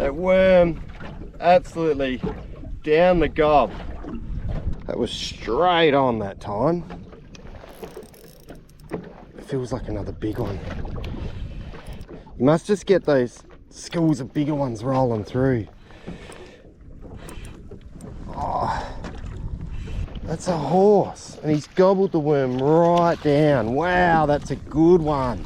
That worm absolutely down the gob. That was straight on that time. It feels like another big one. You must just get those schools of bigger ones rolling through. Oh, that's a horse, and he's gobbled the worm right down. Wow, that's a good one.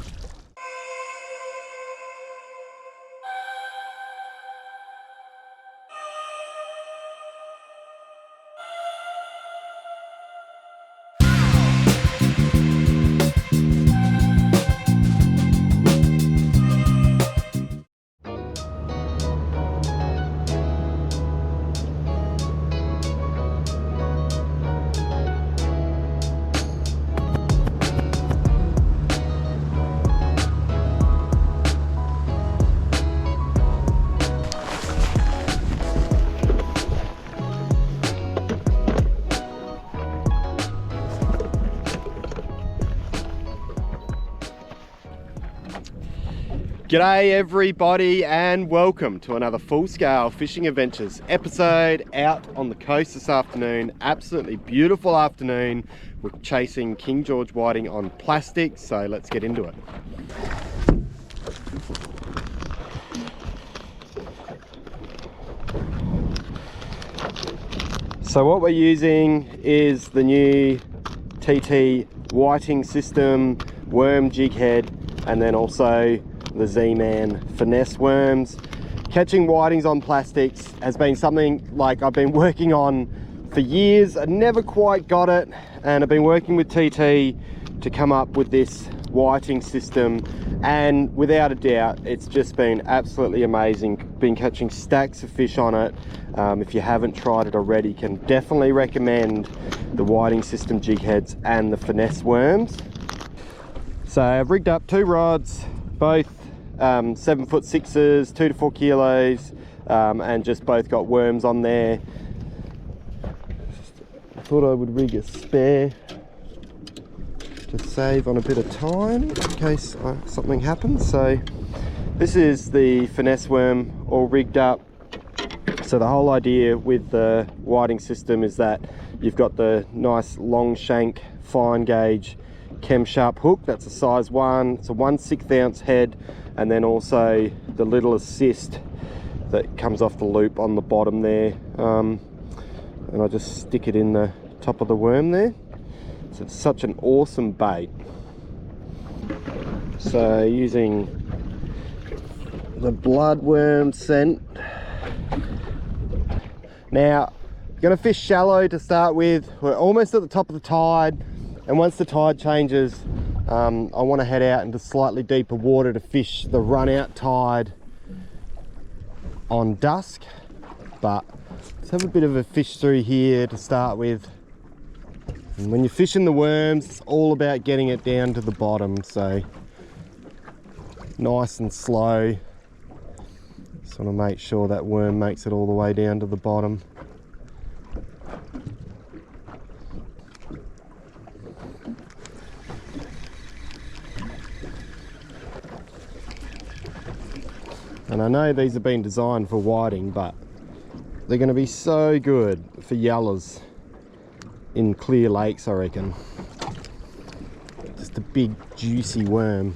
G'day everybody and welcome to another full-scale fishing adventures episode out on the coast this afternoon. Absolutely beautiful afternoon. We're chasing King George whiting on plastic, so let's get into it. So what we're using is the new TT Y-Ting system, worm jig head, and then also the Zman finesse worms. Catching whitings on plastics has been something like I've been working on for years. I never quite got it, and I've been working with TT to come up with this whiting system, and without a doubt it's just been absolutely amazing. Been catching stacks of fish on it. If you haven't tried it already, can definitely recommend the whiting system jig heads and the finesse worms. So I've rigged up two rods, both 7'6", 2 to 4 kilos, and just both got worms on there. I thought I would rig a spare to save on a bit of time in case something happens. So this is the finesse worm all rigged up. So the whole idea with the whiting system is that you've got the nice long shank fine gauge chem sharp hook. That's a size 1. It's a 1/6 ounce head, and then also the little assist that comes off the loop on the bottom there, and I just stick it in the top of the worm there. So it's such an awesome bait. So using the bloodworm scent. Now I'm going to fish shallow to start with. We're almost at the top of the tide, and once the tide changes, I want to head out into slightly deeper water to fish the run out tide on dusk. But let's have a bit of a fish through here to start with. And when you're fishing the worms, it's all about getting it down to the bottom, so nice and slow. Just want to make sure that worm makes it all the way down to the bottom. And I know these have been designed for whiting, but they're going to be so good for yellows in clear lakes, I reckon. Just a big juicy worm.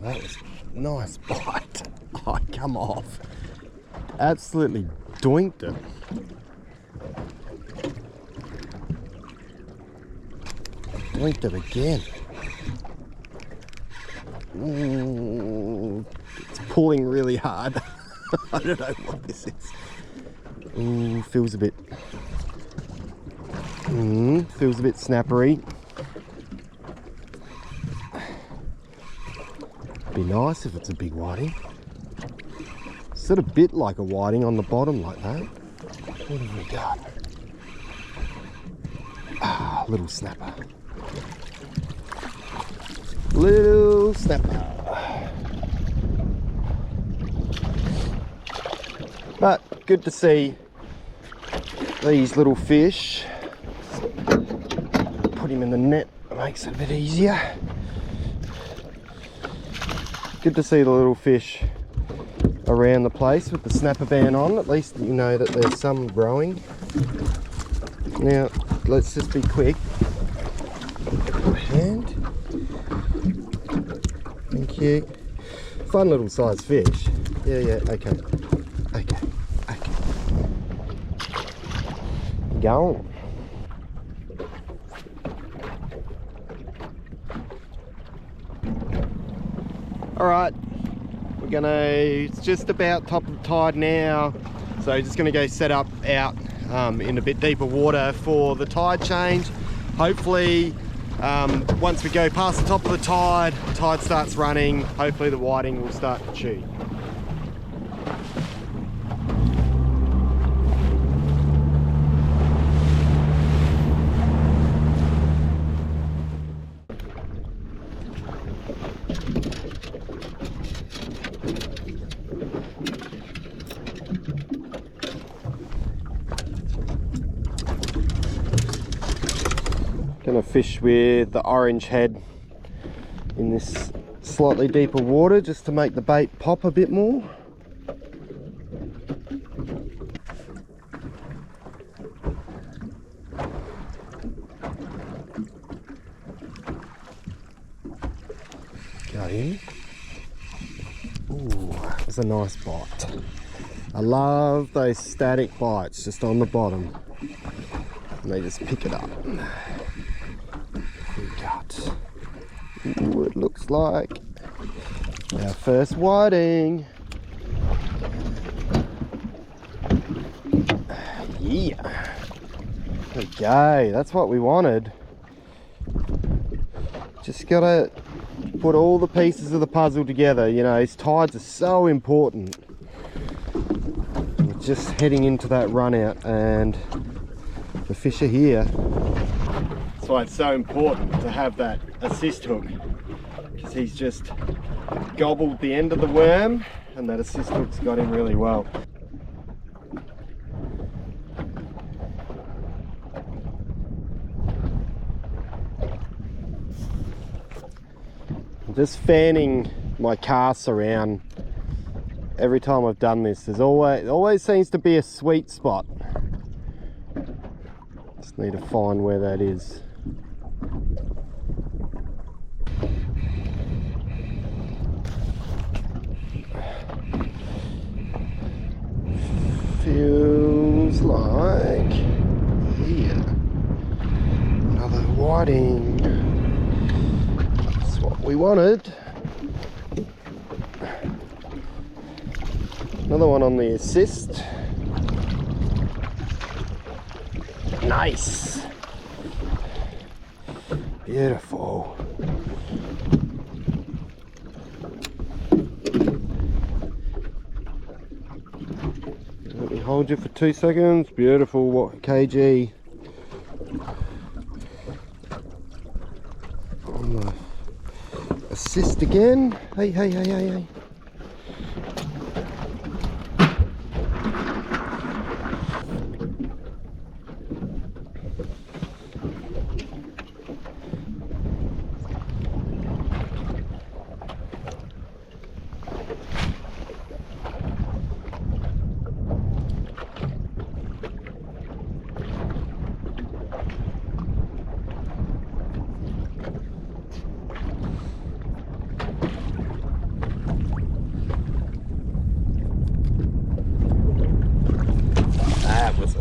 That was a nice bite. Oh, come off. Absolutely doinked it. Doinked it again. Ooh, it's pulling really hard. I don't know what this is. Ooh, feels a bit snappery. Be nice if it's a big whiting. Sort of bit like a whiting on the bottom like that. What have we got? Ah, little snapper. Little snapper. But good to see these little fish. Put him in the net, it makes it a bit easier. Good to see the little fish around the place with the snapper band on. At least you know that there's some growing. Now let's just be quick. And thank you. Fun little size fish. Yeah, okay. Go. Alright, it's just about top of the tide now, so just going to go set up out in a bit deeper water for the tide change. Hopefully once we go past the top of the tide starts running, hopefully the whiting will start to chew. Gonna fish with the orange head in this slightly deeper water just to make the bait pop a bit more. Got him. Ooh, that was a nice bite. I love those static bites just on the bottom. And they just pick it up. Ooh, it looks like our first whiting. Yeah. Okay, that's what we wanted. Just gotta put all the pieces of the puzzle together. You know, these tides are so important. We're just heading into that run out and the fish are here. That's why it's so important to have that assist hook, because he's just gobbled the end of the worm and that assist hook's got him really well. I'm just fanning my casts around every time I've done this. There's always seems to be a sweet spot. Just need to find where that is. Feels like here. Another whiting. That's what we wanted. Another one on the assist. Nice. Beautiful. Let me hold you for 2 seconds. Beautiful. What kg? On the assist again. Hey.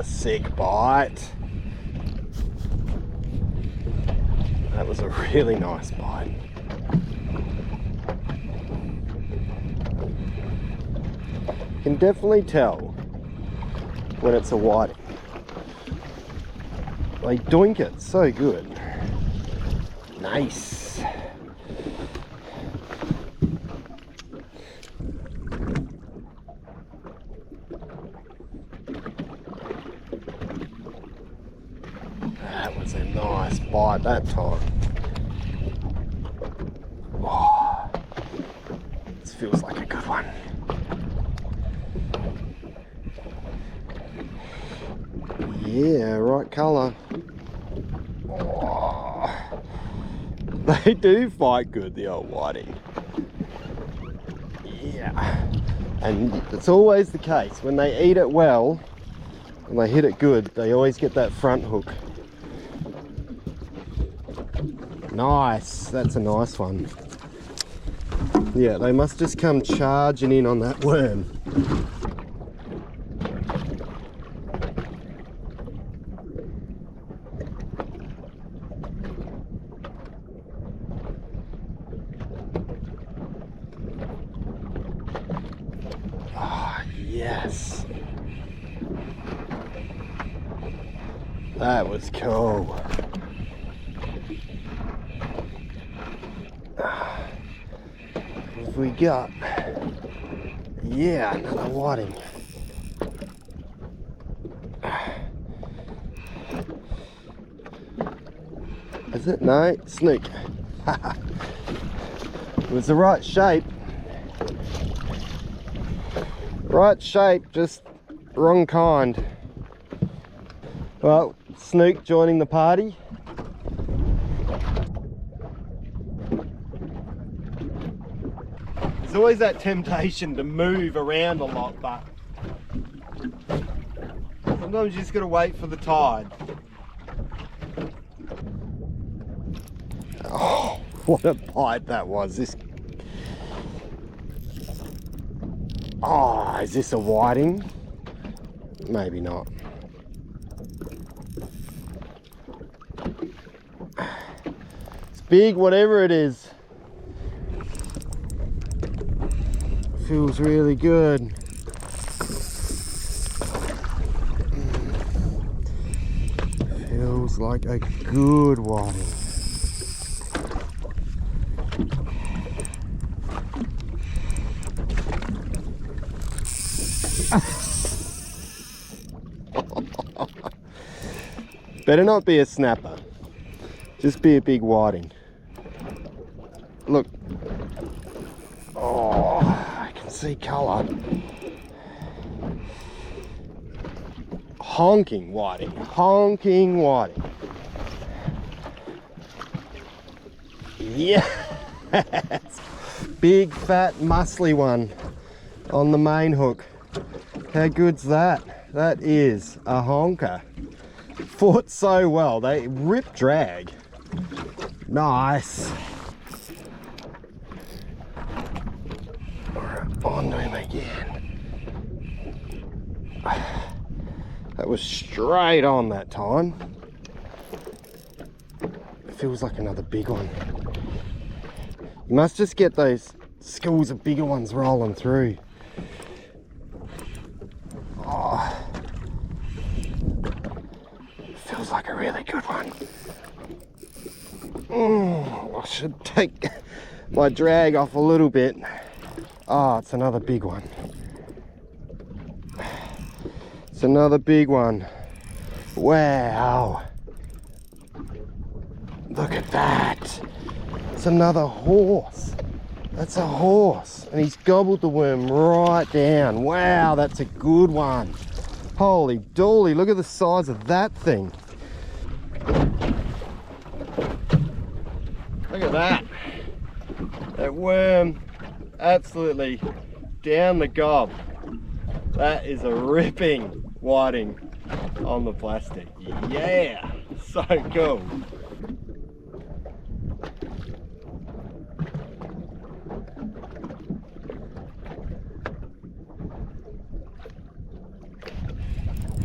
Sick bite. That was a really nice bite. You can definitely tell when it's a whiting. They doink it so good. Nice. Nice bite that time. Oh, this feels like a good one. Yeah, right colour. Oh, they do fight good, the old whiting. Yeah, and it's always the case when they eat it well and they hit it good, they always get that front hook. Nice, that's a nice one. Yeah, they must just come charging in on that worm. Ah, yes. That was cool. What have we got? Yeah, another whiting. Is it? No, snook. It was the right shape. Right shape, just wrong kind. Well, snook joining the party. There's always that temptation to move around a lot, but sometimes you just gotta wait for the tide. Oh, what a bite that was. This. Oh, is this a whiting? Maybe not. It's big, whatever it is. Feels really good. Feels like a good whiting. Better not be a snapper. Just be a big whiting. Look. Oh, I can see colour. Honking whiting. Honking whiting. Yes! Big, fat, muscly one on the main hook. How good's that? That is a honker. Fought so well. They rip drag. Nice. Alright, onto him again. That was straight on that time. It feels like another big one. You must just get those schools of bigger ones rolling through. Oh. Feels like a really good one. I should take my drag off a little bit. Oh, it's another big one. It's another big one. Wow. Look at that. It's another horse. That's a horse. And he's gobbled the worm right down. Wow, that's a good one. Holy dooly, look at the size of that thing. Look at that. That worm absolutely down the gob. That is a ripping whiting on the plastic. Yeah, so cool.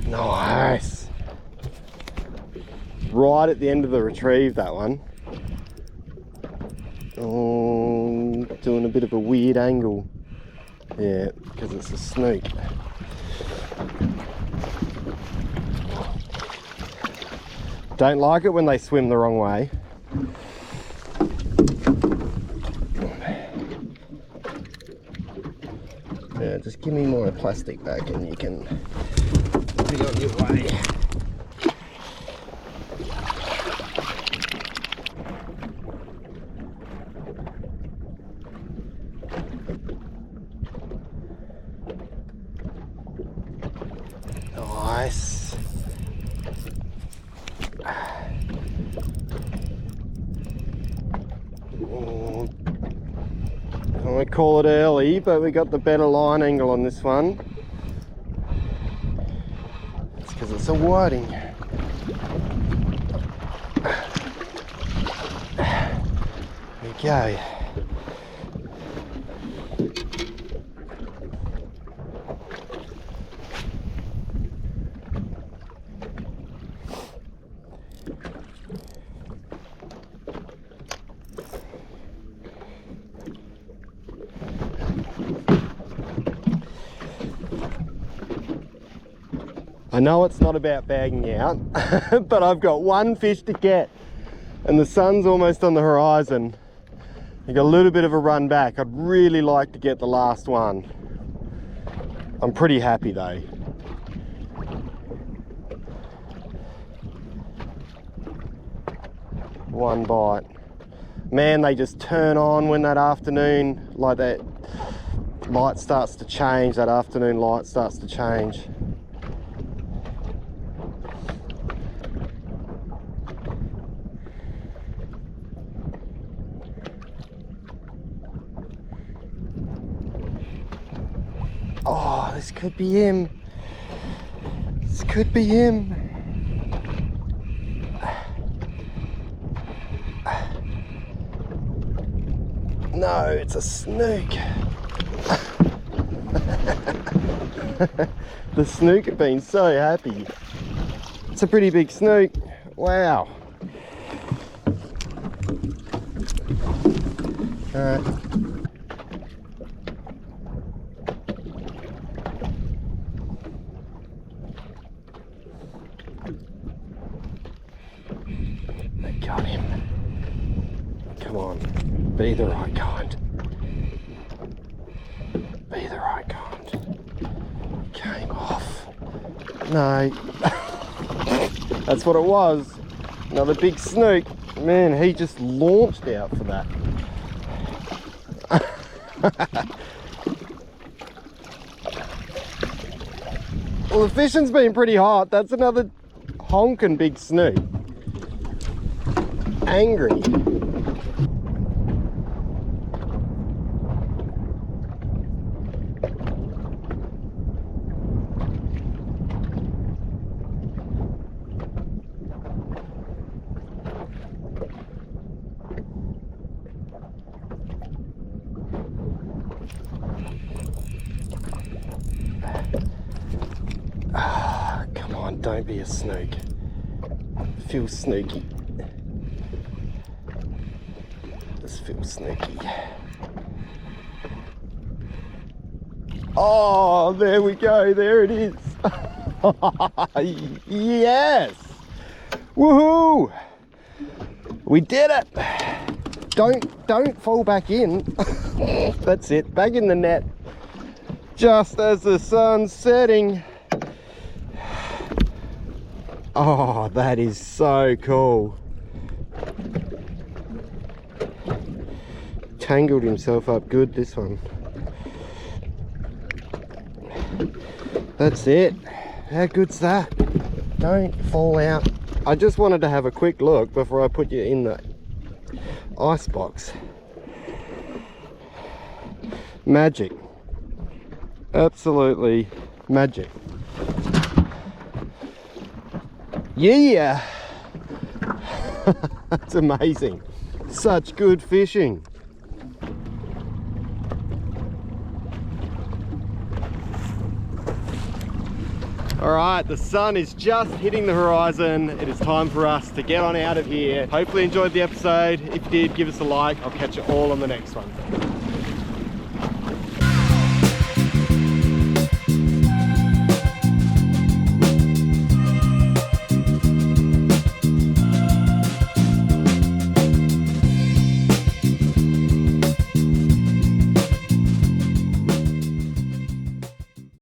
Nice. Right at the end of the retrieve, that one. Oh, doing a bit of a weird angle. Yeah, because it's a snook. Don't like it when they swim the wrong way. Yeah, just give me my plastic back and you can be on your way. call it early, but we got the better line angle on this one. It's because it's a whiting. There we go. I know it's not about bagging out, but I've got one fish to get and the sun's almost on the horizon. I got a little bit of a run back. I'd really like to get the last one. I'm pretty happy though. One bite. Man, they just turn on when that afternoon, like that light starts to change, that afternoon light starts to change. Oh, this could be him. This could be him. No, it's a snook. The snook have been so happy. It's a pretty big snook. Wow. Alright. I got him. Come on, be the right kind. Be the right kind. Came off. No. That's what it was. Another big snook. Man, he just launched out for that. Well, the fishing's been pretty hot. That's another honking big snook. Angry. Come on, don't be a snook. Feel snooky. This feels snooky. Oh, there we go. There it is. Yes. Woohoo! We did it. Don't fall back in. That's it. Back in the net. Just as the sun's setting. Oh, that is so cool. Tangled himself up good, this one. That's it. How good's that? Don't fall out. I just wanted to have a quick look before I put you in the ice box. Magic. Absolutely magic. Yeah. That's amazing. Such good fishing. All right, the sun is just hitting the horizon. It is time for us to get on out of here. Hopefully you enjoyed the episode. If you did, give us a like. I'll catch you all on the next one.